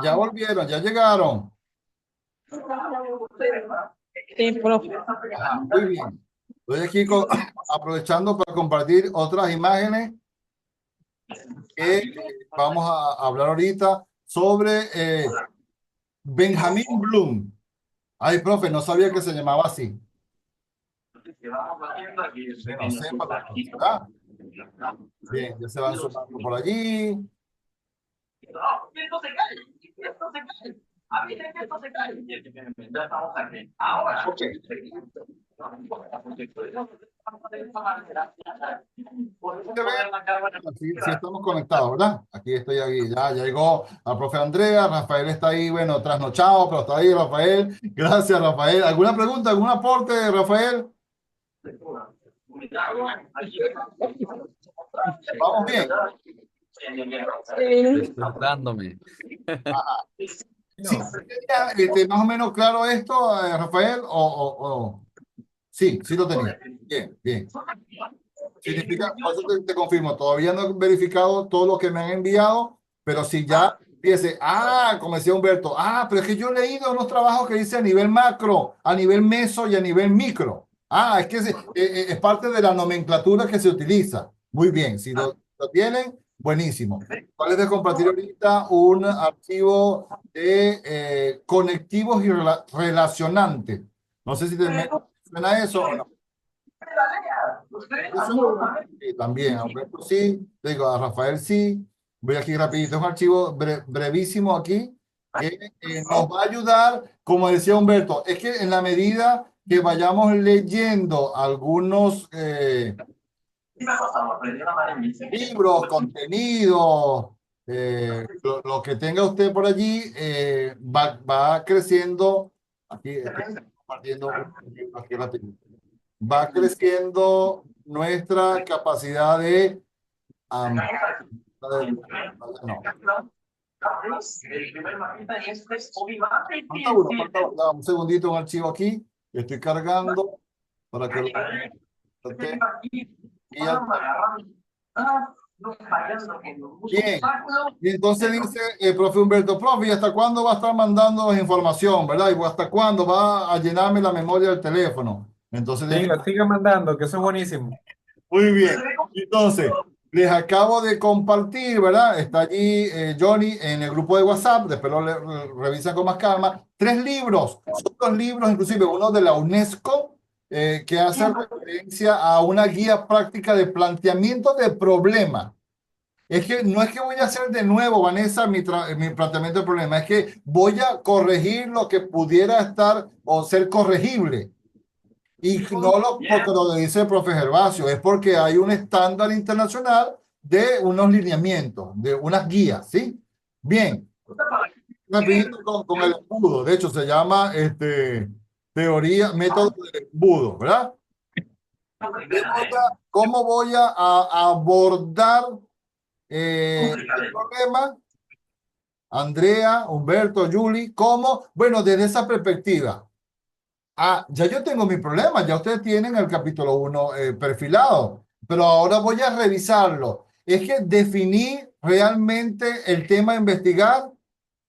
Ya volvieron, ya llegaron. Sí, profe. Ajá, muy bien. Estoy aquí aprovechando para compartir otras imágenes que vamos a hablar ahorita sobre Benjamin Bloom. Ay, profe, no sabía que se llamaba así. No sé, ¿verdad? Bien, ya se van sumando por allí. Ok. Se ve, sí estamos conectados, ¿verdad? Aquí estoy, aquí, ya llegó la profe Andrea, Rafael está ahí, bueno, trasnochado, pero está ahí, Rafael. Gracias, Rafael. ¿Alguna pregunta, algún aporte, Rafael? Vamos bien. Despertándome. Sí, tenía, más o menos claro esto, Rafael, sí, sí lo tenía. Bien, bien. Significa, por eso te confirmo, todavía no he verificado todo lo que me han enviado, pero si ya empiece, como decía Humberto, pero es que yo he leído unos trabajos que dice a nivel macro, a nivel meso y a nivel micro. Es que es parte de la nomenclatura que se utiliza. Muy bien, si lo tienen, buenísimo. ¿Cuál de compartir ahorita un archivo de conectivos y relacionantes? No sé si te suena eso o no. También, a Humberto sí, digo, a Rafael sí. Voy aquí rapidito, es un archivo brevísimo aquí que nos va a ayudar, como decía Humberto, es que en la medida que vayamos leyendo algunos libros, contenidos, lo que tenga usted por allí, va creciendo, aquí estoy compartiendo aquí rapidito, va creciendo nuestra capacidad de no. Falta uno. Un segundito, un archivo aquí. Estoy cargando para que bien. Y entonces dice el profe Humberto, profe, ¿y hasta cuándo va a estar mandando información, verdad? ¿Y hasta cuándo va a llenarme la memoria del teléfono? Entonces, Siga mandando, que eso es buenísimo. muy bien. Entonces, les acabo de compartir, ¿verdad? Está allí Johnny en el grupo de WhatsApp, después revisan con más calma. 3 libros, son 2 libros, inclusive uno de la UNESCO, que hace referencia a una guía práctica de planteamiento de problema. Es que no es que voy a hacer de nuevo, Vanessa, mi planteamiento de problema, es que voy a corregir lo que pudiera estar o ser corregible. Y no porque lo dice el profe Gervasio, es porque hay un estándar internacional de unos lineamientos, de unas guías, ¿sí? Bien, rapidito con el embudo, de hecho se llama teoría, método del embudo, ¿verdad? ¿Cómo voy a abordar el problema? Andrea, Humberto, Julie, ¿cómo? Bueno, desde esa perspectiva. Ya yo tengo mi problema, ya ustedes tienen el capítulo 1 perfilado, pero ahora voy a revisarlo. Es que definí realmente el tema a investigar.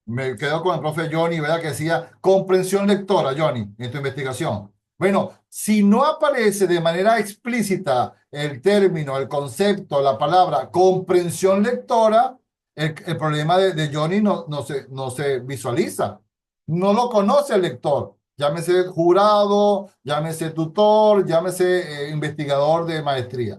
Me quedo con el profe Johnny, ¿verdad? Que decía comprensión lectora, Johnny, en tu investigación. Bueno, si no aparece de manera explícita el término, el concepto, la palabra comprensión lectora, el problema de Johnny no se visualiza. No lo conoce el lector. Llámese jurado, llámese tutor, llámese investigador de maestría.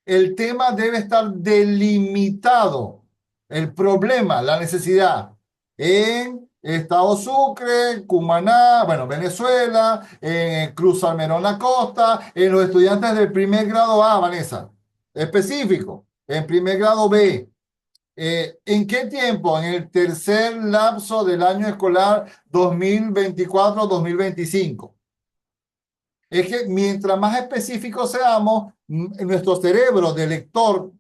El tema debe estar delimitado. El problema, la necesidad en Estado Sucre, Cumaná, bueno, Venezuela, en Cruz Salmerón La Costa, en los estudiantes del primer grado A, Vanessa, específico, en primer grado B. ¿En qué tiempo? En el tercer lapso del año escolar 2024-2025. Es que mientras más específicos seamos, nuestro cerebro de lector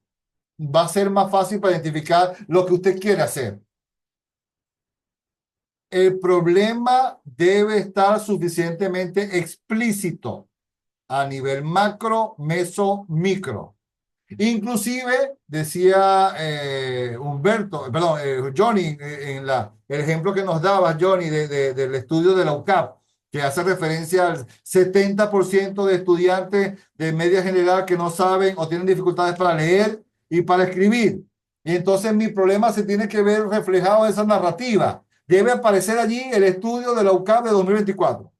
va a ser más fácil para identificar lo que usted quiere hacer. El problema debe estar suficientemente explícito a nivel macro, meso, micro. Inclusive, decía Johnny, el ejemplo que nos daba Johnny del estudio de la UCAP, que hace referencia al 70% de estudiantes de media general que no saben o tienen dificultades para leer y para escribir. Y entonces mi problema se tiene que ver reflejado en esa narrativa. Debe aparecer allí el estudio de la UCAP de 2024.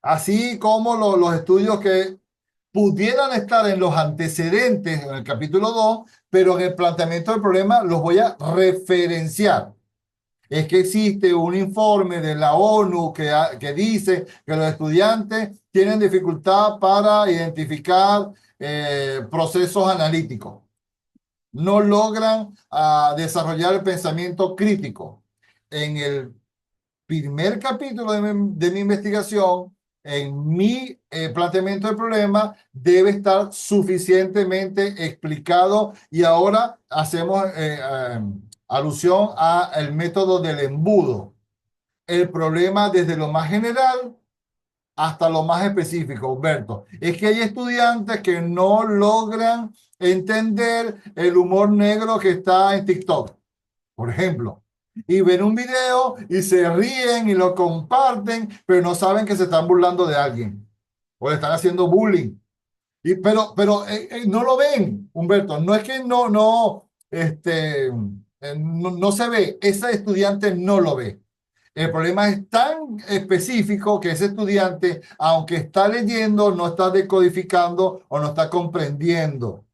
Así como los estudios que pudieran estar en los antecedentes, en el capítulo 2, pero en el planteamiento del problema los voy a referenciar. Es que existe un informe de la ONU que dice que los estudiantes tienen dificultad para identificar procesos analíticos. No logran desarrollar el pensamiento crítico. En el primer capítulo de mi investigación, en mi planteamiento del problema, debe estar suficientemente explicado y ahora hacemos alusión al método del embudo. El problema desde lo más general hasta lo más específico, Humberto. Es que hay estudiantes que no logran entender el humor negro que está en TikTok, por ejemplo, y ven un video y se ríen y lo comparten, pero no saben que se están burlando de alguien o le están haciendo bullying. Pero no lo ven, Humberto. No es que no se ve. Ese estudiante no lo ve. El problema es tan específico que ese estudiante, aunque está leyendo, no está decodificando o no está comprendiendo.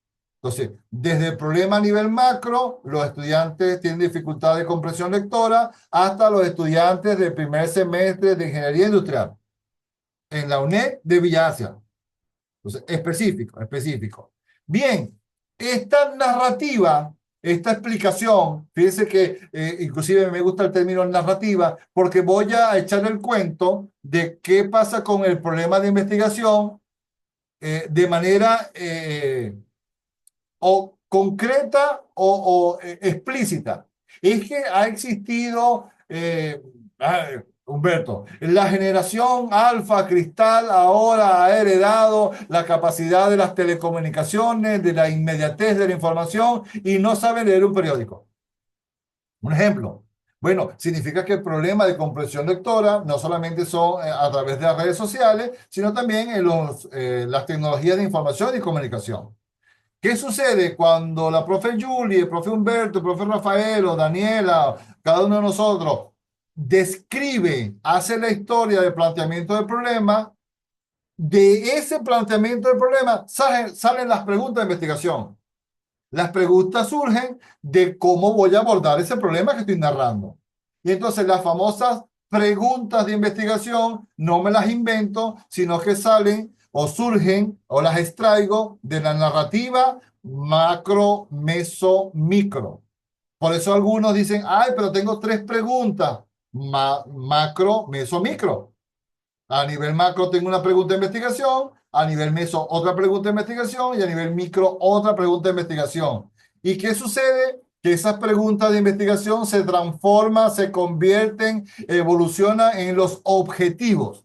Entonces, desde el problema a nivel macro, los estudiantes tienen dificultad de comprensión lectora, hasta los estudiantes del primer semestre de ingeniería industrial en la UNED de Villahacia. Entonces, específico, específico. Bien, esta narrativa, esta explicación, fíjense que inclusive me gusta el término narrativa, porque voy a echar el cuento de qué pasa con el problema de investigación de manera o concreta o explícita. Es que ha existido, Humberto, la generación alfa cristal ahora ha heredado la capacidad de las telecomunicaciones, de la inmediatez de la información y no sabe leer un periódico. Un ejemplo. Bueno, significa que el problema de comprensión lectora no solamente son a través de las redes sociales, sino también en las tecnologías de información y comunicación. ¿Qué sucede cuando la profe Julie, el profe Humberto, el profe Rafael o Daniela, cada uno de nosotros describe, hace la historia del planteamiento del problema? De ese planteamiento del problema salen las preguntas de investigación. Las preguntas surgen de cómo voy a abordar ese problema que estoy narrando. Y entonces las famosas preguntas de investigación no me las invento, sino que salen o surgen o las extraigo de la narrativa macro, meso, micro. Por eso algunos dicen, ay, pero tengo tres preguntas, macro, meso, micro. A nivel macro tengo una pregunta de investigación, a nivel meso otra pregunta de investigación y a nivel micro otra pregunta de investigación. ¿Y qué sucede? Que esas preguntas de investigación se transforman, se convierten, evolucionan en los objetivos.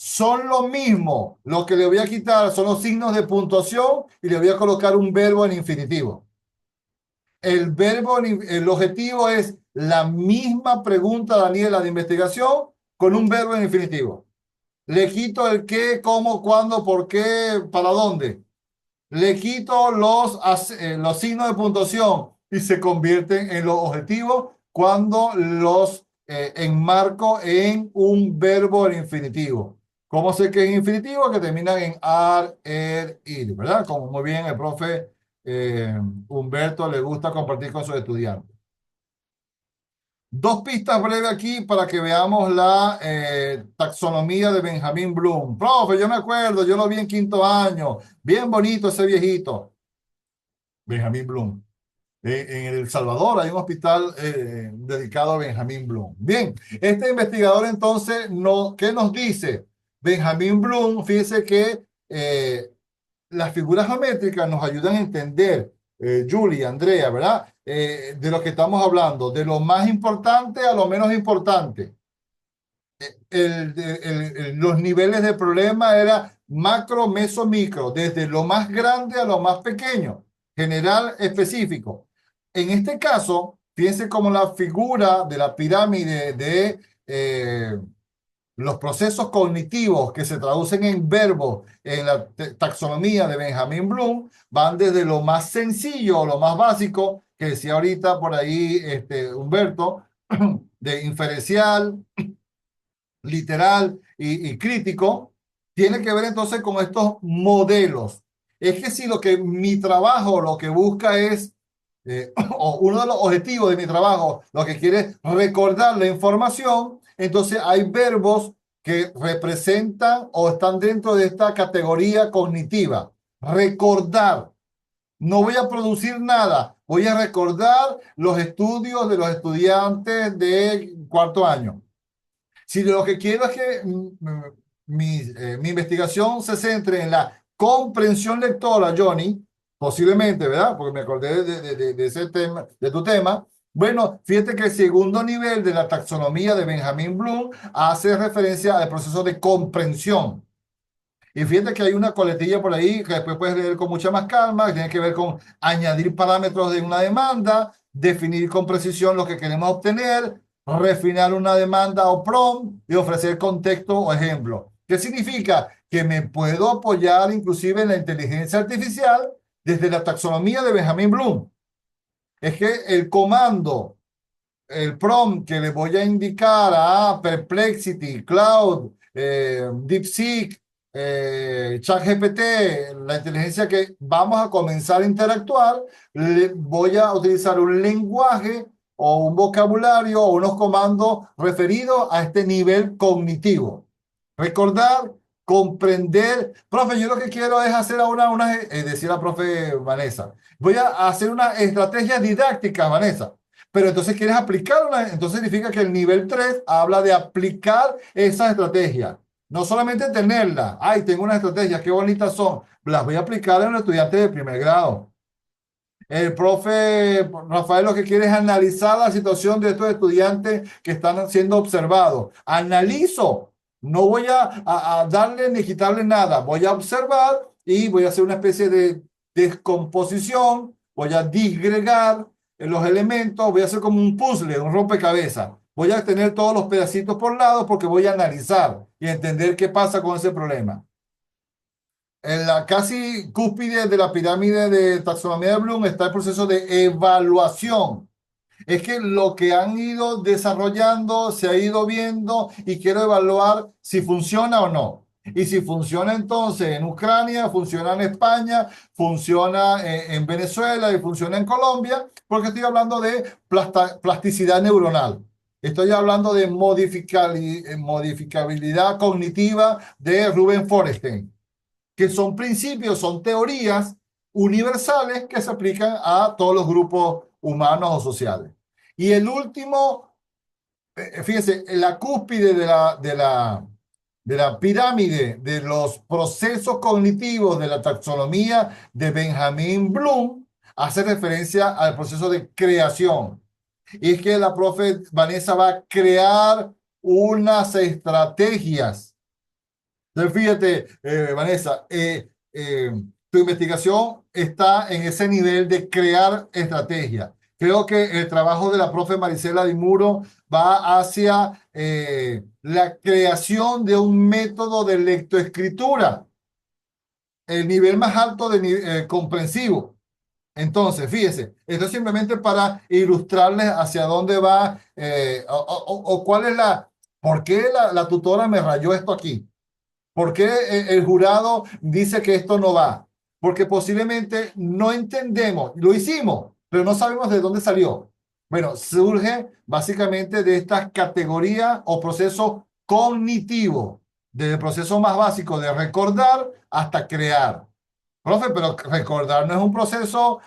Son lo mismo. Lo que le voy a quitar son los signos de puntuación y le voy a colocar un verbo en infinitivo. El objetivo es la misma pregunta, Daniela, de investigación con un verbo en infinitivo. Le quito el qué, cómo, cuándo, por qué, para dónde. Le quito los signos de puntuación y se convierten en los objetivos cuando los enmarco en un verbo en infinitivo. ¿Cómo sé que es infinitivo? Que terminan en ar, ir, ¿verdad? Como muy bien el profe Humberto le gusta compartir con sus estudiantes. Dos pistas breves aquí para que veamos la taxonomía de Benjamin Bloom. Profe, yo me acuerdo, yo lo vi en quinto año. Bien bonito ese viejito. Benjamin Bloom. En El Salvador hay un hospital dedicado a Benjamin Bloom. Bien, este investigador entonces, ¿qué nos dice? Benjamin Bloom, fíjese que las figuras geométricas nos ayudan a entender, Julie, Andrea, ¿verdad? De lo que estamos hablando, de lo más importante a lo menos importante. los niveles de problema era macro, meso, micro, desde lo más grande a lo más pequeño, general, específico. En este caso, fíjense como la figura de la pirámide de los procesos cognitivos que se traducen en verbos en la taxonomía de Benjamin Bloom van desde lo más sencillo, lo más básico, que decía ahorita por ahí Humberto, de inferencial, literal y crítico, tiene que ver entonces con estos modelos. Es que si lo que mi trabajo lo que busca es, o uno de los objetivos de mi trabajo, lo que quiere es recordar la información, entonces hay verbos que representan o están dentro de esta categoría cognitiva. Recordar. No voy a producir nada, voy a recordar los estudios de los estudiantes de cuarto año. Si lo que quiero es que mi investigación se centre en la comprensión lectora, Johnny, posiblemente, ¿verdad? Porque me acordé de ese tema, de tu tema. Bueno, fíjate que el segundo nivel de la taxonomía de Benjamin Bloom hace referencia al proceso de comprensión. Y fíjate que hay una coletilla por ahí que después puedes leer con mucha más calma, que tiene que ver con añadir parámetros de una demanda, definir con precisión lo que queremos obtener, refinar una demanda o prompt y ofrecer contexto o ejemplo. ¿Qué significa? Que me puedo apoyar inclusive en la inteligencia artificial desde la taxonomía de Benjamin Bloom. Es que el comando, el prompt que le voy a indicar a Perplexity, Cloud, DeepSeek, ChatGPT, la inteligencia que vamos a comenzar a interactuar, voy a utilizar un lenguaje o un vocabulario o unos comandos referidos a este nivel cognitivo. Recordar, comprender. Profe, yo lo que quiero es hacer decía la profe Vanessa, voy a hacer una estrategia didáctica, Vanessa. Pero entonces quieres aplicar entonces significa que el nivel 3 habla de aplicar esa estrategia. No solamente tenerla. Ay, tengo una estrategia, qué bonitas son. Las voy a aplicar en los estudiantes de primer grado. El profe Rafael lo que quiere es analizar la situación de estos estudiantes que están siendo observados. Analizo. No voy a darle ni quitarle nada. Voy a observar y voy a hacer una especie de descomposición. Voy a disgregar los elementos. Voy a hacer como un puzzle, un rompecabezas. Voy a tener todos los pedacitos por lado porque voy a analizar y entender qué pasa con ese problema. En la casi cúspide de la pirámide de taxonomía de Bloom está el proceso de evaluación. Es que lo que han ido desarrollando se ha ido viendo y quiero evaluar si funciona o no. Y si funciona entonces en Ucrania, funciona en España, funciona en Venezuela y funciona en Colombia, porque estoy hablando de plasticidad neuronal. Estoy hablando de modificabilidad cognitiva de Ruben Forestein, que son principios, son teorías universales que se aplican a todos los grupos humanos o sociales. Y el último, fíjense, la cúspide de la pirámide de los procesos cognitivos de la taxonomía de Benjamin Bloom hace referencia al proceso de creación. Y es que la profe Vanessa va a crear unas estrategias. Entonces, fíjate, Vanessa, tu investigación está en ese nivel de crear estrategia. Creo que el trabajo de la profe Marisela Di Muro va hacia la creación de un método de lectoescritura, el nivel más alto de comprensivo. Entonces, fíjese, esto es simplemente para ilustrarles hacia dónde va o cuál es ¿por qué la tutora me rayó esto aquí? ¿Por qué el jurado dice que esto no va? Porque posiblemente no entendemos, lo hicimos, pero no sabemos de dónde salió. Bueno, surge básicamente de estas categorías o procesos cognitivos, desde el proceso más básico de recordar hasta crear. Profe, pero recordar no es un proceso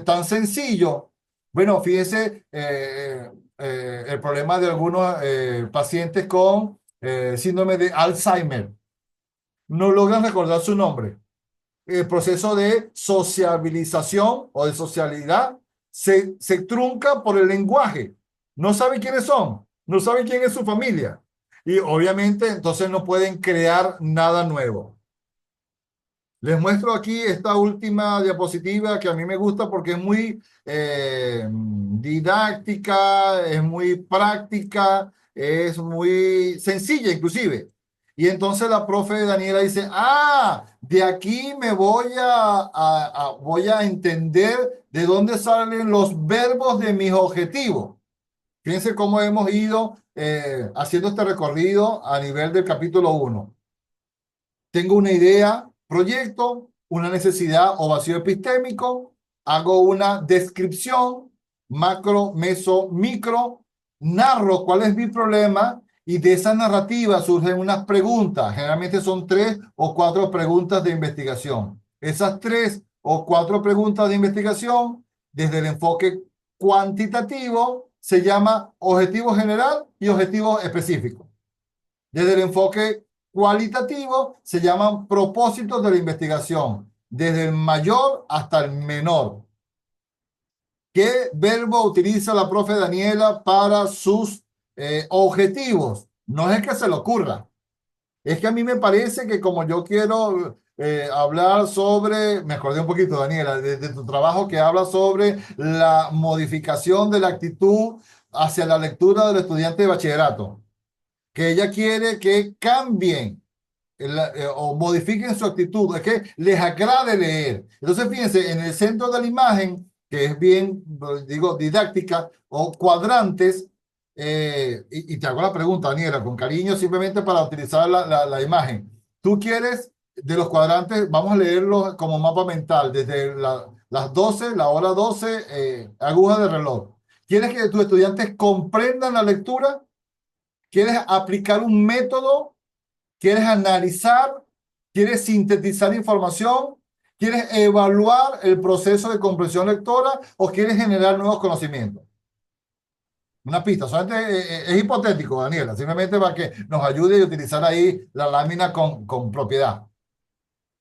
tan sencillo. Bueno, fíjese el problema de algunos pacientes con síndrome de Alzheimer. No logran recordar su nombre. El proceso de sociabilización o de socialidad se trunca por el lenguaje. No sabe quiénes son, no sabe quién es su familia. Y obviamente entonces no pueden crear nada nuevo. Les muestro aquí esta última diapositiva que a mí me gusta porque es muy didáctica, es muy práctica, es muy sencilla inclusive. Y entonces la profe Daniela dice, de aquí me voy a entender de dónde salen los verbos de mis objetivos. Fíjense cómo hemos ido haciendo este recorrido a nivel del capítulo uno. Tengo una idea, proyecto, una necesidad o vacío epistémico, hago una descripción, macro, meso, micro, narro cuál es mi problema y de esa narrativa surgen unas preguntas. Generalmente son 3 o 4 preguntas de investigación. Esas 3 o 4 preguntas de investigación, desde el enfoque cuantitativo, se llama objetivo general y objetivo específico. Desde el enfoque cualitativo se llaman propósitos de la investigación, desde el mayor hasta el menor. ¿Qué verbo utiliza la profe Daniela para sus objetivos? No es que se le ocurra, es que a mí me parece que como yo quiero hablar sobre, me acordé un poquito, Daniela, de tu trabajo que habla sobre la modificación de la actitud hacia la lectura del estudiante de bachillerato, que ella quiere que cambien o modifiquen su actitud, es que les agrade leer. Entonces, fíjense, en el centro de la imagen, que es bien, digo, didáctica, o cuadrantes, y te hago la pregunta, Daniela, con cariño, simplemente para utilizar la imagen. Tú quieres, de los cuadrantes, vamos a leerlos como mapa mental, desde las 12, la hora 12, aguja de reloj. ¿Quieres que tus estudiantes comprendan la lectura? ¿Quieres aplicar un método? ¿Quieres analizar? ¿Quieres sintetizar información? ¿Quieres evaluar el proceso de comprensión lectora o quieres generar nuevos conocimientos? Una pista, solamente es hipotético, Daniela, simplemente para que nos ayude a utilizar ahí la lámina con propiedad.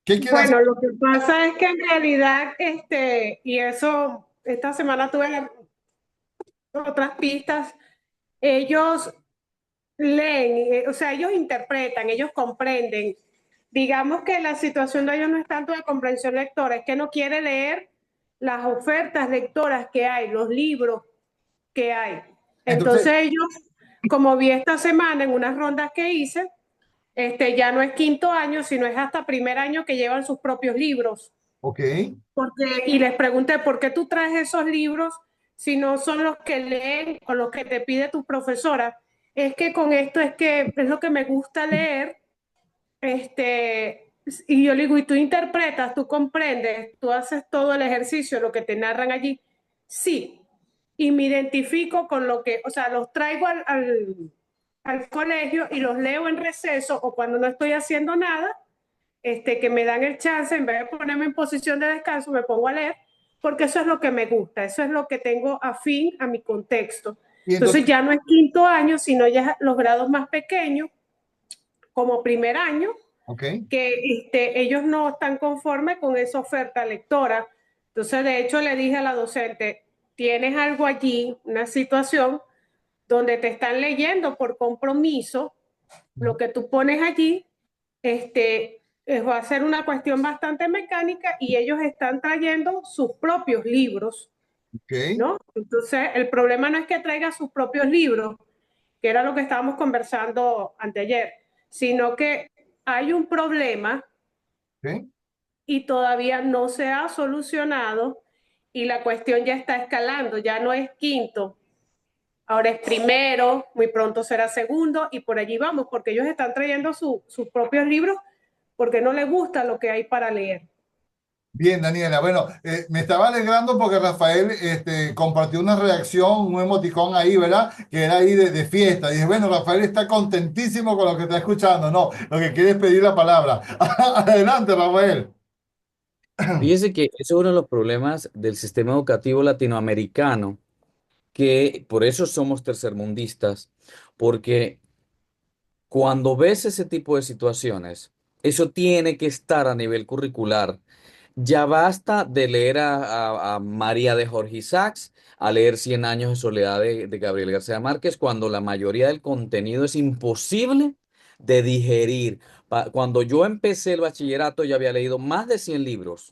¿Qué quieres hacer? Bueno, lo que pasa es que en realidad, y eso, esta semana tuve otras pistas, ellos leen, o sea, ellos interpretan, ellos comprenden. Digamos que la situación de ellos no es tanto de comprensión lectora, es que no quiere leer las ofertas lectoras que hay, los libros que hay. Entonces, Entonces ellos, como vi esta semana en unas rondas que hice, ya no es quinto año, sino es hasta primer año que llevan sus propios libros. ok, Y les pregunté, ¿por qué tú traes esos libros si no son los que leen o los que te pide tu profesora? Es que con esto es lo que me gusta leer, y yo le digo, y tú interpretas, tú comprendes, tú haces todo el ejercicio, lo que te narran allí. Sí, y me identifico con lo que, o sea, los traigo al colegio y los leo en receso o cuando no estoy haciendo nada, que me dan el chance, en vez de ponerme en posición de descanso, me pongo a leer, porque eso es lo que me gusta, eso es lo que tengo afín a mi contexto. y Entonces entonces, ya no es quinto año, sino ya los grados más pequeños, como primer año, ok, que ellos no están conformes con esa oferta lectora. Entonces, de hecho, le dije a la docente, tienes algo allí, una situación donde te están leyendo por compromiso, lo que tú pones allí, va a ser una cuestión bastante mecánica y ellos están trayendo sus propios libros, ok, ¿no? Entonces, el problema no es que traiga sus propios libros, que era lo que estábamos conversando anteayer, sino que hay un problema ok. y todavía no se ha solucionado y la cuestión ya está escalando, ya no es quinto, ahora es primero, muy pronto será segundo y por allí vamos, porque ellos están trayendo sus propios libros porque no les gusta lo que hay para leer. Bien, Daniela. Bueno, me estaba alegrando porque Rafael compartió una reacción, un emoticón ahí, ¿verdad? Que era ahí de fiesta. Y dije, bueno, Rafael está contentísimo con lo que está escuchando. No, lo que quiere es pedir la palabra. Adelante, Rafael. Fíjese que eso es uno de los problemas del sistema educativo latinoamericano, que por eso somos tercermundistas, porque cuando ves ese tipo de situaciones, eso tiene que estar a nivel curricular. Ya basta de leer a María de Jorge Isaacs, a leer Cien años de soledad de Gabriel García Márquez, cuando la mayoría del contenido es imposible de digerir. Cuando yo empecé el bachillerato, ya había leído más de 100 libros.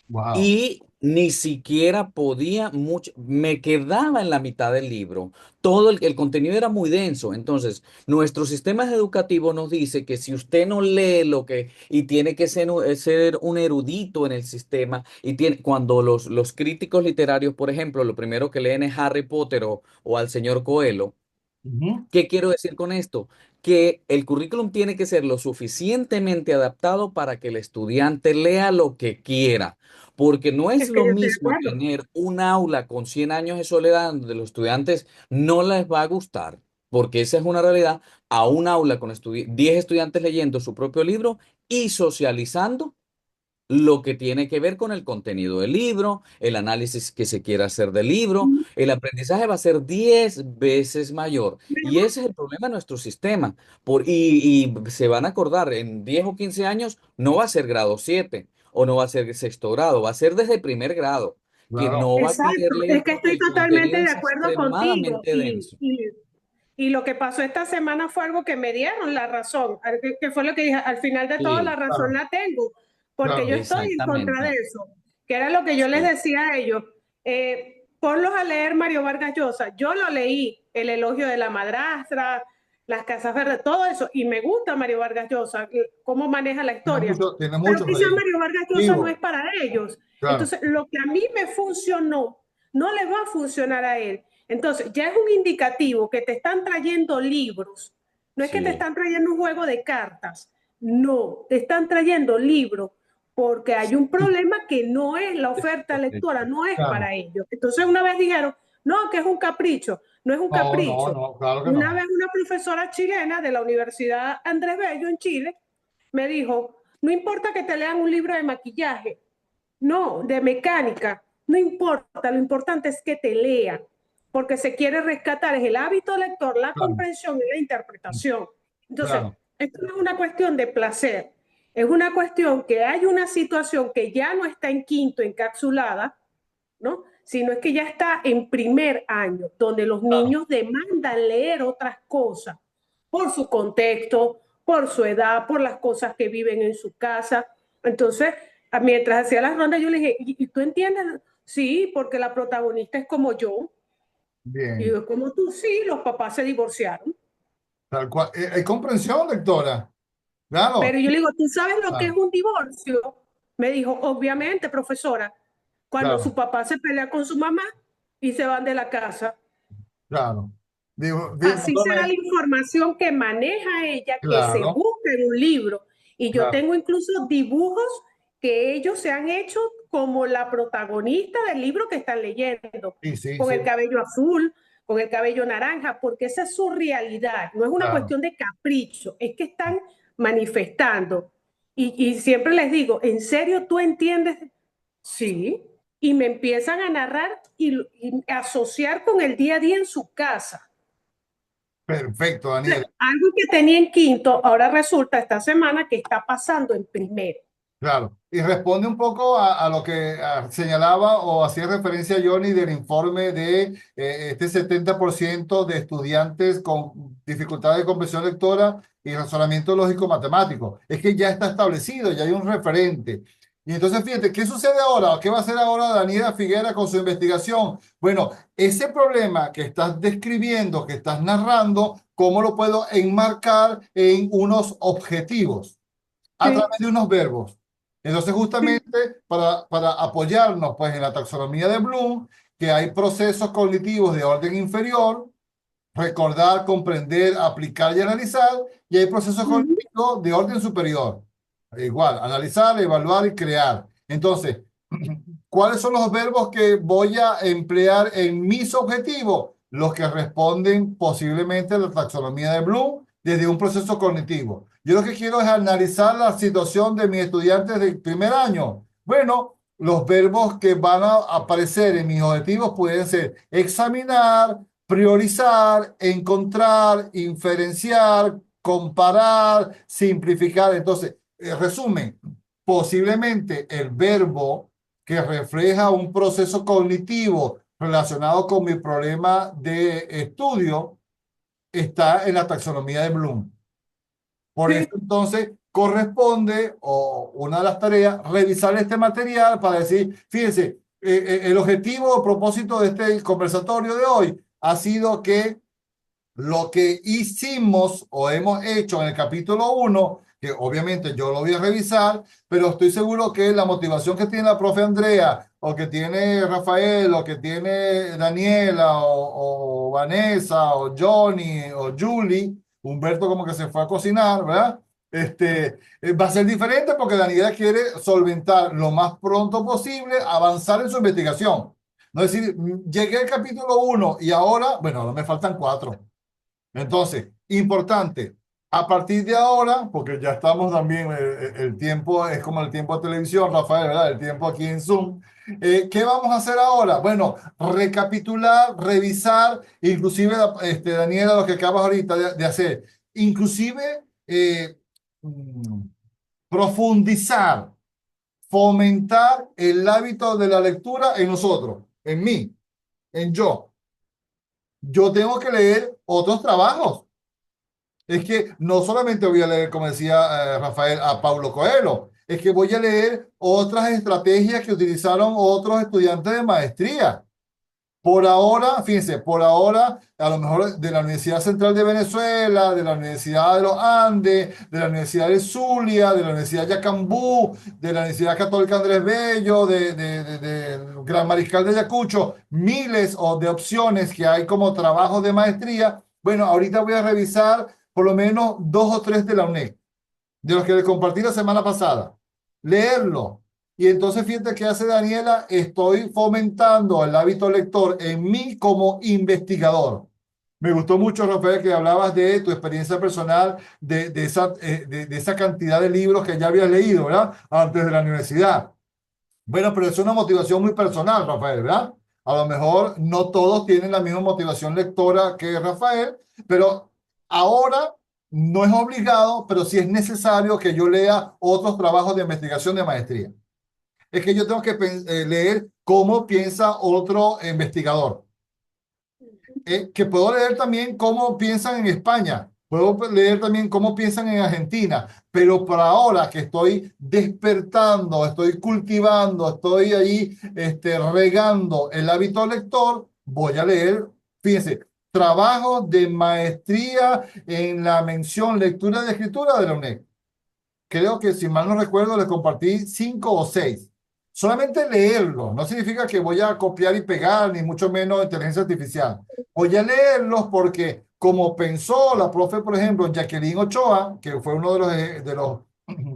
Wow. Y ni siquiera podía mucho, me quedaba en la mitad del libro. Todo el contenido era muy denso. Entonces, nuestro sistema educativo nos dice que si usted no lee lo que, y tiene que ser un erudito en el sistema, y tiene, cuando los críticos literarios, por ejemplo, lo primero que leen es Harry Potter o al señor Coelho. Ujú. ¿Qué quiero decir con esto? Que el currículum tiene que ser lo suficientemente adaptado para que el estudiante lea lo que quiera, porque no es Es que lo yo estoy de mismo acuerdo. tener un aula con 100 años de soledad donde los estudiantes no les va a gustar, porque esa es una realidad, a un aula con 10 estudiantes leyendo su propio libro y socializando lo que tiene que ver con el contenido del libro, el análisis que se quiera hacer del libro, el aprendizaje va a ser 10 veces mayor. Y ese es el problema de nuestro sistema. Y se van a acordar, en 10 o 15 años no va a ser grado 7 o no va a ser sexto grado, va a ser desde primer grado, que Claro. no va a querer Exacto, leer es que porque estoy el totalmente contenido de es acuerdo contigo extremadamente denso. y lo que pasó esta semana fue algo que me dieron la razón, que fue lo que dije, al final de todo la Sí, razón Claro. la tengo, porque yo Claro. estoy en contra de exactamente. eso, que era lo que yo les Sí, decía a ellos, ponlos a leer Mario Vargas Llosa, yo lo leí, El elogio de la madrastra, Las casas verdes, todo eso, y me gusta Mario Vargas Llosa, cómo maneja la historia, Tiene pero muchos quizás ahí. Mario Vargas Llosa no es Vivo. para ellos. Claro. Entonces, lo que a mí me funcionó, no le va a funcionar a él. Entonces, ya es un indicativo que te están trayendo libros. No es que te sí, están trayendo un juego de cartas. No, te están trayendo libros porque hay un problema que no es la oferta lectora, no es Claro. para ellos. Entonces, una vez dijeron, no, que es un capricho. No es un No, no, capricho. no, claro que Una no. vez una profesora chilena de la Universidad Andrés Bello en Chile me dijo, no importa que te lean un libro de maquillaje, no, de mecánica, no importa, lo importante es que te lean, porque se quiere rescatar es el hábito lector, la Claro, comprensión y la interpretación. Entonces, claro. esto no es una cuestión de placer, es una cuestión que hay una situación que ya no está en quinto encapsulada, ¿no? Sino es que ya está en primer año, donde los Claro. niños demandan leer otras cosas por su contexto, por su edad, por las cosas que viven en su casa. Entonces, mientras hacía las rondas, yo le dije, ¿y tú entiendes? Sí, porque la protagonista es como yo. Y Bien. yo, como tú, sí, los papás se divorciaron. Tal cual. Hay comprensión, lectora. Pero Claro. yo le digo, ¿tú sabes lo que es Claro. un divorcio? Me dijo, obviamente, profesora, cuando su Claro. papá se pelea con su mamá y se van de la casa. Claro. Así será Perdone. la información que maneja ella, que se Claro. busca en un libro. Y yo Claro. tengo incluso dibujos que ellos se han hecho como la protagonista del libro que están leyendo, Sí, sí, con sí. el cabello azul, con el cabello naranja, porque esa es su realidad. No es una Claro. cuestión de capricho, es que están manifestando. Y siempre les digo, ¿en serio tú entiendes? Sí. Y me empiezan a narrar y asociar con el día a día en su casa. Perfecto, Daniela. Algo que tenía en quinto, ahora resulta esta semana que está pasando en primero. Claro, y responde un poco a lo que señalaba o hacía referencia Johnny del informe de este 70% de estudiantes con dificultades de comprensión lectora y razonamiento lógico-matemático. Es que ya está establecido, ya hay un referente. Y entonces, fíjate, ¿qué sucede ahora? ¿Qué va a hacer ahora Daniela Figuera con su investigación? Bueno, ese problema que estás describiendo, que estás narrando, ¿cómo lo puedo enmarcar en unos objetivos? A Sí, través de unos verbos. Entonces, sí. justamente para apoyarnos pues, en la taxonomía de Bloom, que hay procesos cognitivos de orden inferior, recordar, comprender, aplicar y analizar, y hay procesos Ujú. cognitivos de orden superior. Igual, analizar, evaluar y crear. Entonces, ¿cuáles son los verbos que voy a emplear en mis objetivos? Los que responden posiblemente a la taxonomía de Bloom desde un proceso cognitivo. Yo lo que quiero es analizar la situación de mis estudiantes del primer año. Bueno, los verbos que van a aparecer en mis objetivos pueden ser examinar, priorizar, encontrar, inferenciar, comparar, simplificar. Entonces, resumen, posiblemente el verbo que refleja un proceso cognitivo relacionado con mi problema de estudio está en la taxonomía de Bloom. Por Sí. eso entonces corresponde, o una de las tareas, revisar este material para decir, fíjense, el objetivo o propósito de este conversatorio de hoy ha sido que lo que hicimos o hemos hecho en el capítulo 1, que obviamente yo lo voy a revisar, pero estoy seguro que la motivación que tiene la profe Andrea, o que tiene Rafael, o que tiene Daniela, o Vanessa, o Johnny, o Julie, Humberto como que se fue a cocinar, ¿verdad? Va a ser diferente porque Daniela quiere solventar lo más pronto posible, avanzar en su investigación. No es decir, llegué al capítulo 1 y ahora, bueno, ahora me faltan 4. Entonces, importante, a partir de ahora, porque ya estamos también, el tiempo es como el tiempo de televisión, Rafael, ¿verdad? El tiempo aquí en Zoom. ¿Qué vamos a hacer ahora? Bueno, recapitular, revisar, inclusive, Daniela, lo que acabas ahorita de hacer, inclusive mm, profundizar, fomentar el hábito de la lectura en nosotros, en mí, en yo. Yo tengo que leer otros trabajos. Es que no solamente voy a leer, como decía Rafael, a Paulo Coelho, es que voy a leer otras estrategias que utilizaron otros estudiantes de maestría. Por ahora, fíjense, por ahora, a lo mejor de la Universidad Central de Venezuela, de la Universidad de los Andes, de la Universidad de Zulia, de la Universidad de Yacambú, de la Universidad Católica Andrés Bello, de Gran Mariscal de Ayacucho, miles de opciones que hay como trabajo de maestría. Bueno, ahorita voy a revisar por lo menos 2 o 3 de la UNED, de los que les compartí la semana pasada. Leerlo. Y entonces fíjate que hace Daniela, estoy fomentando el hábito lector en mí como investigador. Me gustó mucho, Rafael, que hablabas de tu experiencia personal, de esa cantidad de libros que ya habías leído, ¿verdad? Antes de la universidad. Bueno, pero es una motivación muy personal, Rafael, ¿verdad? A lo mejor no todos tienen la misma motivación lectora que Rafael, pero ahora no es obligado, pero sí es necesario que yo lea otros trabajos de investigación de maestría. Es que yo tengo que leer cómo piensa otro investigador. Que puedo leer también cómo piensan en España, puedo leer también cómo piensan en Argentina, pero por ahora que estoy despertando, estoy cultivando, estoy ahí regando el hábito lector, voy a leer, fíjense, trabajos de maestría en la mención lectura y escritura de la UNED. Creo que, si mal no recuerdo, les compartí 5 o 6. Solamente leerlo no significa que voy a copiar y pegar, ni mucho menos inteligencia artificial. Voy a leerlos porque, como pensó la profe, por ejemplo, Jacqueline Ochoa, que fue uno de los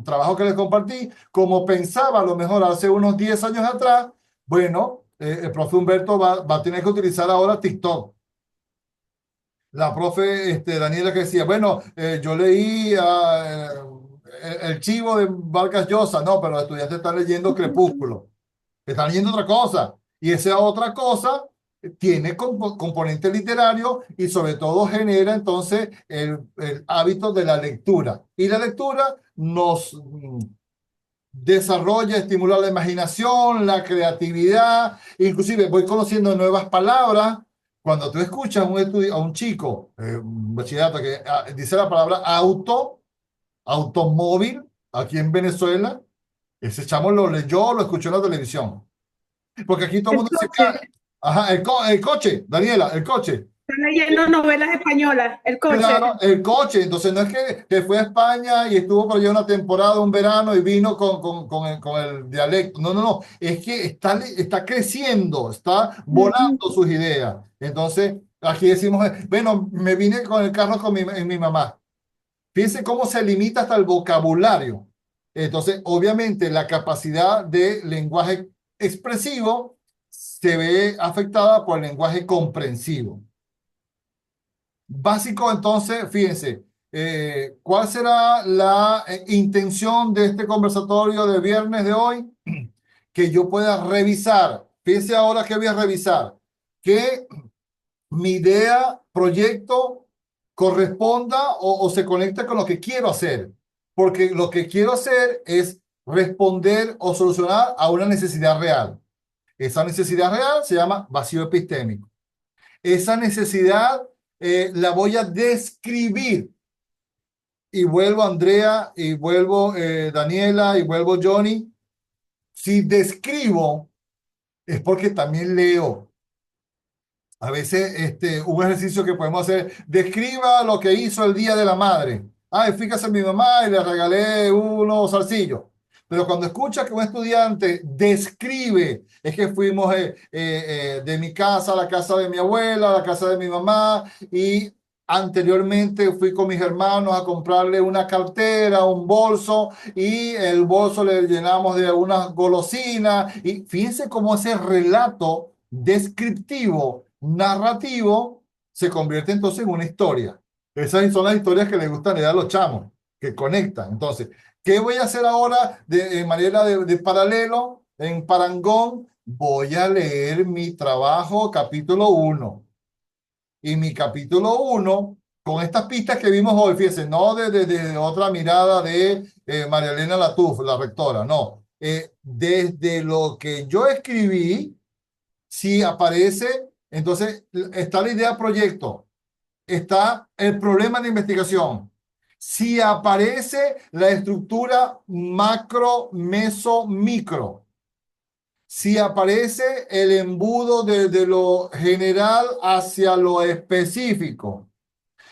trabajos que les compartí, como pensaba a lo mejor hace unos 10 años atrás, bueno, el profe Humberto va a tener que utilizar ahora TikTok. La profe Daniela que decía, bueno, yo leí el Chivo de Vargas Llosa, no, pero los estudiantes están leyendo Crepúsculo, están leyendo otra cosa, y esa otra cosa tiene componente literario y sobre todo genera entonces el hábito de la lectura. Y la lectura nos desarrolla, estimula la imaginación, la creatividad, inclusive voy conociendo nuevas palabras. Cuando tú escuchas a un chico, un bachillerato, que dice la palabra automóvil, aquí en Venezuela, ese chamo lo leyó, lo escuchó en la televisión. Porque aquí todo el El mundo dice, coche. ajá, el coche, Daniela, el coche. Está leyendo novelas españolas, el coche. Claro, el coche. Entonces no es que fue a España y estuvo por allá una temporada, un verano, y vino con el dialecto. No, no, no. Es que está creciendo, está volando sus ideas. Entonces, aquí decimos, bueno, me vine con el carro en mi mamá. Fíjense cómo se limita hasta el vocabulario. Entonces, obviamente, la capacidad de lenguaje expresivo se ve afectada por el lenguaje comprensivo. Básico, entonces, fíjense, ¿cuál será la intención de este conversatorio de viernes de hoy? Que yo pueda revisar, fíjense ahora que voy a revisar, que mi idea, proyecto, corresponda o se conecte con lo que quiero hacer. Porque lo que quiero hacer es responder o solucionar a una necesidad real. Esa necesidad real se llama vacío epistémico. Esa necesidad la voy a describir. Y vuelvo Andrea, y vuelvo Daniela, y vuelvo Johnny. Si describo, es porque también leo. A veces un ejercicio que podemos hacer, describa lo que hizo el Día de la Madre. Ay, fíjese mi mamá y le regalé unos zarcillos. Pero cuando escucha que un estudiante describe, es que fuimos de mi casa a la casa de mi abuela, a la casa de mi mamá, y anteriormente fui con mis hermanos a comprarle una cartera, un bolso, y el bolso le llenamos de unas golosinas. Y fíjense cómo ese relato descriptivo, narrativo, se convierte entonces en una historia. Esas son las historias que les gustan leer a los chamos, que conectan. Entonces, ¿qué voy a hacer ahora de manera de paralelo, en parangón? Voy a leer mi trabajo capítulo 1. Y mi capítulo 1, con estas pistas que vimos hoy, fíjense, no de otra mirada de María Elena Latuf, la rectora, no. Desde lo que yo escribí, si aparece, entonces está la idea proyecto, está el problema de investigación. Si aparece la estructura macro, meso, micro. Si aparece el embudo de lo general hacia lo específico.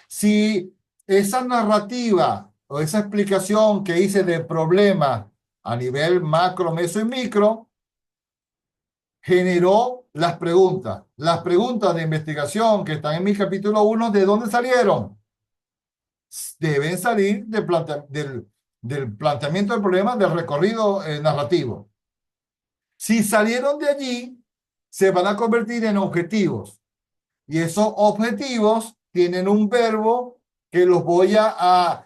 Si esa narrativa o esa explicación que hice del problema a nivel macro, meso y micro generó las preguntas. Las preguntas de investigación que están en mi capítulo 1, ¿de dónde salieron? Deben salir del planteamiento del problema, del recorrido narrativo. Si salieron de allí, se van a convertir en objetivos. Y esos objetivos tienen un verbo que los voy a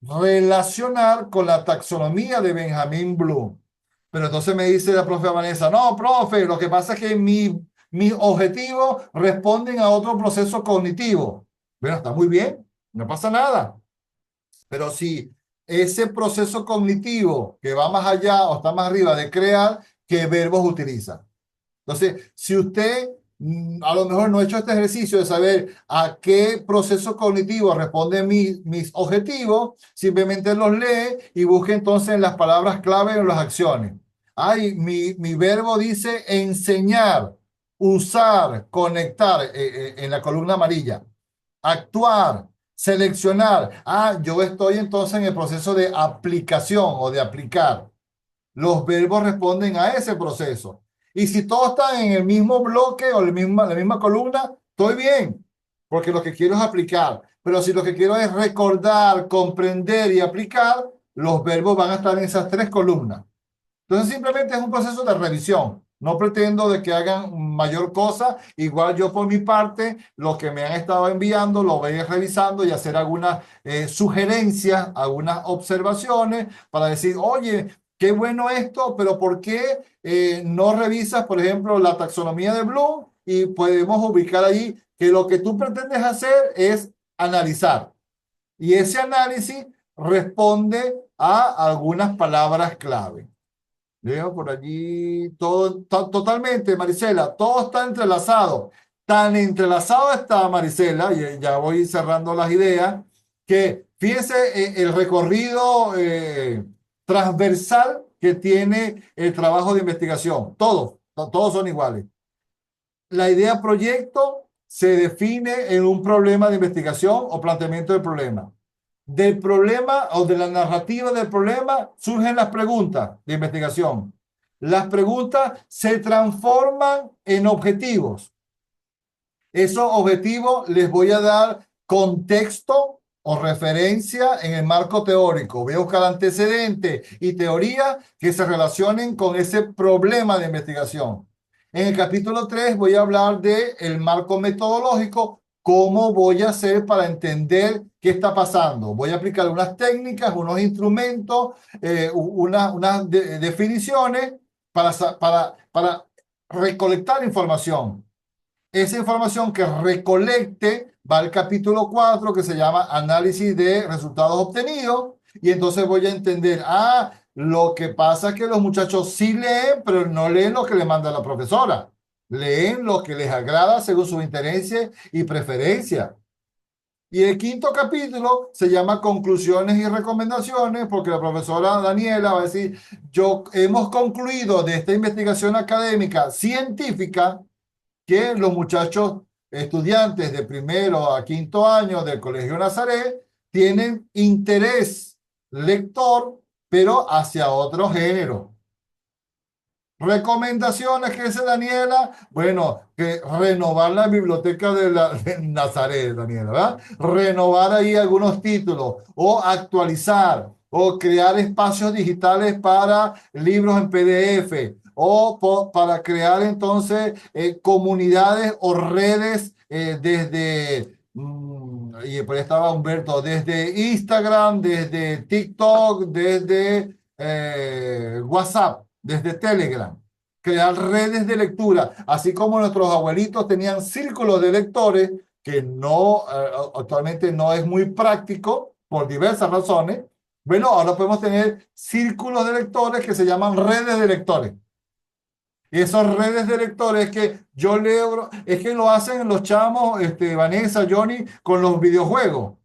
relacionar con la taxonomía de Benjamin Bloom. Pero entonces me dice la profe Vanessa, no, profe, lo que pasa es que mis objetivos responden a otro proceso cognitivo. Bueno, está muy bien, no pasa nada. Pero si ese proceso cognitivo que va más allá o está más arriba de crear, ¿qué verbos utiliza? Entonces, si usted a lo mejor no ha hecho este ejercicio de saber a qué proceso cognitivo responden mis objetivos, simplemente los lee y busque entonces en las palabras clave en las acciones. Ay, mi verbo dice enseñar, usar, conectar en la columna amarilla, actuar, seleccionar. Ah, yo estoy entonces en el proceso de aplicación o de aplicar. Los verbos responden a ese proceso. Y si todos están en el mismo bloque o la misma columna, estoy bien, porque lo que quiero es aplicar. Pero si lo que quiero es recordar, comprender y aplicar, los verbos van a estar en esas 3 columnas. Entonces simplemente es un proceso de revisión. No pretendo de que hagan mayor cosa. Igual yo por mi parte, lo que me han estado enviando, lo voy a ir revisando y hacer algunas sugerencias, algunas observaciones para decir, oye, qué bueno esto, pero ¿por qué no revisas, por ejemplo, la taxonomía de Bloom? Y podemos ubicar allí que lo que tú pretendes hacer es analizar. Y ese análisis responde a algunas palabras clave. Leo por allí todo, totalmente, Marisela, todo está entrelazado. Tan entrelazado está, Marisela, y ya voy cerrando las ideas, que fíjense el recorrido transversal que tiene el trabajo de investigación. Todos son iguales. La idea proyecto se define en un problema de investigación o planteamiento del problema. Del problema o de la narrativa del problema surgen las preguntas de investigación. Las preguntas se transforman en objetivos. Esos objetivos les voy a dar contexto o referencia en el marco teórico. Voy a buscar antecedentes y teoría que se relacionen con ese problema de investigación. En el capítulo 3 voy a hablar del marco metodológico. ¿Cómo voy a hacer para entender qué está pasando? Voy a aplicar unas técnicas, unos instrumentos, unas definiciones para recolectar información. Esa información que recolecte va al capítulo 4 que se llama análisis de resultados obtenidos y entonces voy a entender, Lo que pasa es que los muchachos sí leen, pero no leen lo que le manda la profesora. Leen lo que les agrada según sus intereses y preferencias. Y el quinto capítulo se llama Conclusiones y Recomendaciones, porque la profesora Daniela va a decir, hemos concluido de esta investigación académica científica que los muchachos estudiantes de primero a quinto año del Colegio Nazaret tienen interés lector, pero hacia otro género. Recomendaciones que dice Daniela, bueno, que renovar la biblioteca de Nazaret, Daniela, ¿verdad? Renovar ahí algunos títulos o actualizar o crear espacios digitales para libros en PDF o para crear entonces comunidades o redes desde, y por ahí estaba Humberto, desde Instagram, desde TikTok, desde WhatsApp, desde Telegram, crear redes de lectura, así como nuestros abuelitos tenían círculos de lectores, que no, actualmente no es muy práctico por diversas razones. Bueno, ahora podemos tener círculos de lectores que se llaman redes de lectores. Y esas redes de lectores que yo leo, es que lo hacen los chamos, Vanessa, Johnny, con los videojuegos.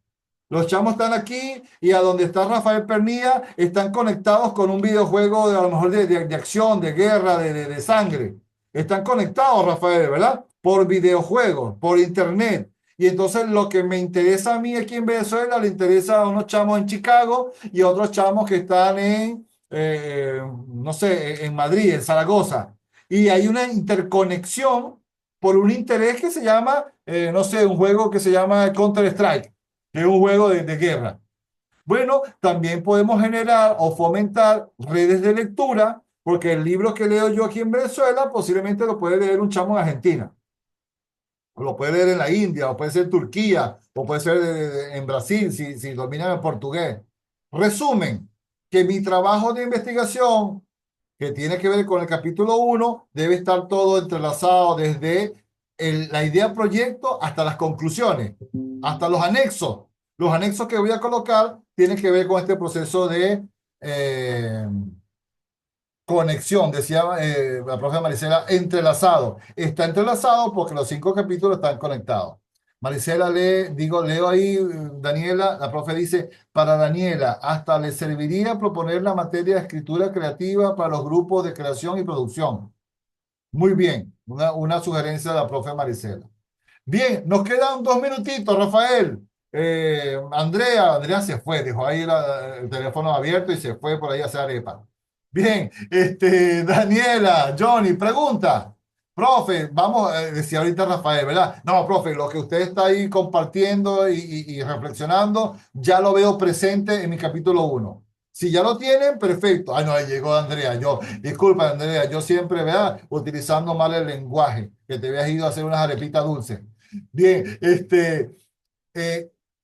Los chamos están aquí y a donde está Rafael Pernía están conectados con un videojuego de a lo mejor de acción, de guerra, de sangre. Están conectados, Rafael, ¿verdad? Por videojuegos, por internet. Y entonces lo que me interesa a mí aquí en Venezuela le interesa a unos chamos en Chicago y a otros chamos que están no sé, en Madrid, en Zaragoza. Y hay una interconexión por un interés que se llama, no sé, un juego que se llama Counter-Strike, que es un juego de guerra. Bueno, también podemos generar o fomentar redes de lectura, porque el libro que leo yo aquí en Venezuela posiblemente lo puede leer un chamo en Argentina, o lo puede leer en la India, o puede ser Turquía, o puede ser en Brasil, si dominan el portugués. Resumen, que mi trabajo de investigación, que tiene que ver con el capítulo 1, debe estar todo entrelazado desde la idea proyecto hasta las conclusiones, hasta los anexos. Los anexos que voy a colocar tienen que ver con este proceso de conexión, decía la profe Marisela, entrelazado. Está entrelazado porque los 5 capítulos están conectados. Marisela leo ahí, Daniela, la profe dice, para Daniela, hasta le serviría proponer la materia de escritura creativa para los grupos de creación y producción. Muy bien, una sugerencia de la profe Marisela. Bien, nos quedan 2 minutitos, Rafael. Andrea se fue, dejó ahí el teléfono abierto y se fue por ahí a hacer arepa. Bien, Daniela, Johnny, pregunta. Profe, vamos, decía ahorita Rafael, ¿verdad? No, profe, lo que usted está ahí compartiendo y reflexionando, ya lo veo presente en mi capítulo 1. Si ya lo tienen, perfecto. Ay, no, ahí llegó Andrea. Disculpa, Andrea, yo siempre, ¿verdad? Utilizando mal el lenguaje, que te habías ido a hacer unas arepitas dulces. Bien,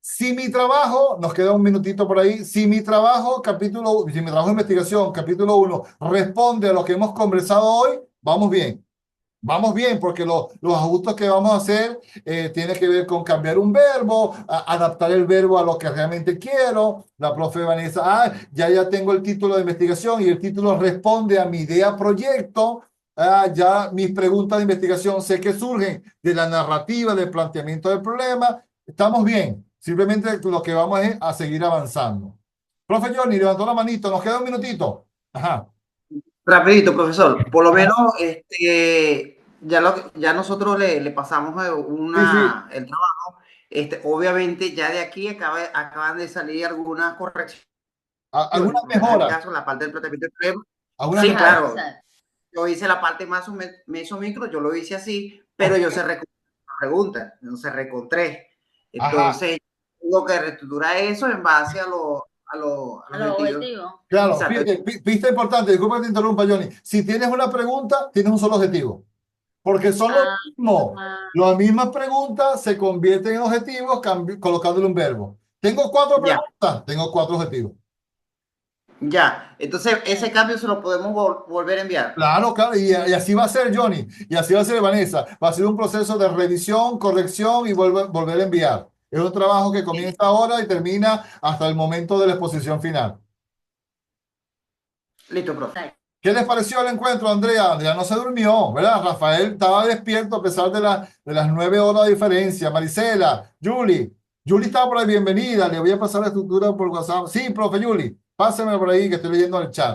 si mi trabajo, nos queda un minutito por ahí, si mi trabajo de investigación, capítulo 1, responde a lo que hemos conversado hoy, vamos bien. Vamos bien, porque los ajustes que vamos a hacer tienen que ver con cambiar un verbo, adaptar el verbo a lo que realmente quiero. La profe Vanessa, ya tengo el título de investigación y el título responde a mi idea proyecto. Ya mis preguntas de investigación sé que surgen de la narrativa, del planteamiento del problema. Estamos bien. Simplemente lo que vamos es a seguir avanzando. Profe Johnny, levantó la manito. Nos queda un minutito. Ajá. Rapidito, profesor. Por lo Ajá. menos ya nosotros le pasamos Sí. el trabajo. Obviamente ya de aquí acaban de salir algunas correcciones. ¿Algunas En el mejoras? caso, la parte del planteamiento del problema. ¿Algunas Sí, mejoras? claro. Yo hice la parte más o meso micro, yo lo hice así, pero yo se pregunta, no se recontré. Entonces, tengo que reestructurar eso en base a los objetivos. Claro, Exacto. pista importante, disculpa que te interrumpa, Johnny. Si tienes una pregunta, tienes un solo objetivo. Porque son lo mismo. Las mismas preguntas se convierten en objetivos colocándole un verbo. Tengo 4 Ya. preguntas, tengo 4 objetivos. Ya, entonces ese cambio se lo podemos volver a enviar. Claro, y así va a ser, Johnny, y así va a ser, Vanessa. Va a ser un proceso de revisión, corrección y volver a enviar. Es un trabajo que comienza ahora y termina hasta el momento de la exposición final. Listo, profe. ¿Qué les pareció el encuentro, Andrea? Andrea no se durmió, ¿verdad? Rafael estaba despierto a pesar de las 9 horas de diferencia. Marisela, Julie. Julie estaba por ahí, bienvenida. Le voy a pasar la estructura por WhatsApp. Sí, profe Julie, pásenme por ahí que estoy leyendo el chat.